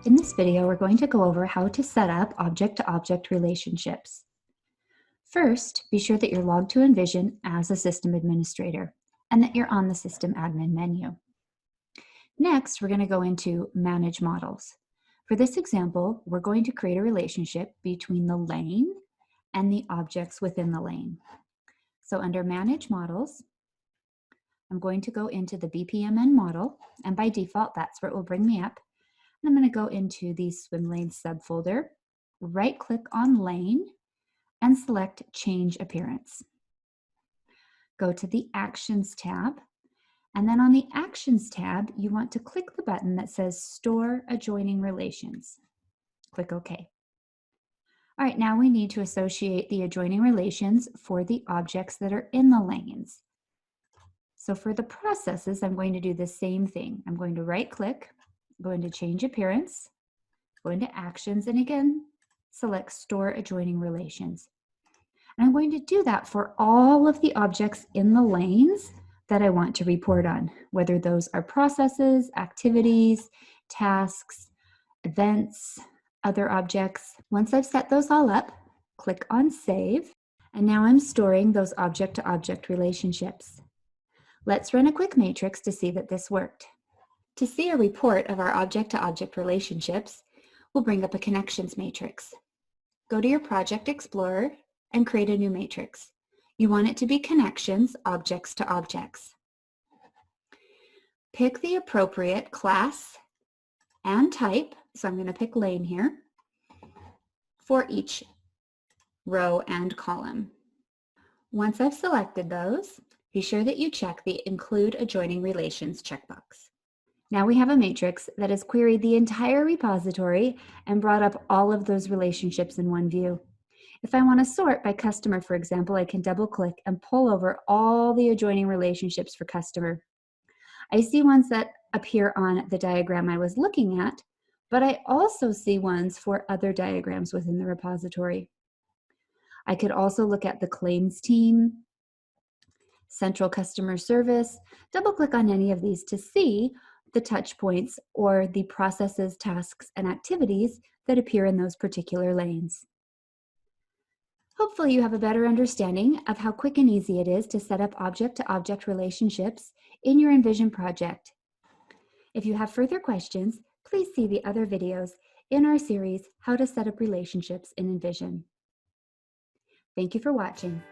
In this video, we're going to go over how to set up object-to-object relationships. First, be sure that you're logged to Envision as a system administrator and that you're on the System Admin menu. Next, we're going to go into Manage Models. For this example, we're going to create a relationship between the lane and the objects within the lane. So under Manage Models, I'm going to go into the BPMN model, and by default, that's where it will bring me up. I'm going to go into the swim lane subfolder, right-click on lane, and select Change Appearance. Go to the Actions tab, and then on the Actions tab, you want to click the button that says Store Adjoining Relations. Click OK. All right, now we need to associate the adjoining relations for the objects that are in the lanes. So for the processes, I'm going to do the same thing. I'm going to right-click, go into Change Appearance, go into Actions, and again, select Store Adjoining Relations. And I'm going to do that for all of the objects in the lanes that I want to report on, whether those are processes, activities, tasks, events, other objects. Once I've set those all up, click on Save, and now I'm storing those object-to-object relationships. Let's run a quick matrix to see that this worked. To see a report of our object-to-object relationships, we'll bring up a connections matrix. Go to your Project Explorer and create a new matrix. You want it to be connections, objects to objects. Pick the appropriate class and type, so I'm going to pick lane here, for each row and column. Once I've selected those, be sure that you check the Include Adjoining Relations checkbox. Now we have a matrix that has queried the entire repository and brought up all of those relationships in one view. If I want to sort by customer, for example, I can double-click and pull over all the adjoining relationships for customer. I see ones that appear on the diagram I was looking at, but I also see ones for other diagrams within the repository. I could also look at the claims team, central customer service, double-click on any of these to see the touch points or the processes, tasks, and activities that appear in those particular lanes. Hopefully you have a better understanding of how quick and easy it is to set up object-to-object relationships in your Envision project. If you have further questions, please see the other videos in our series, How to Set Up Relationships in Envision. Thank you for watching.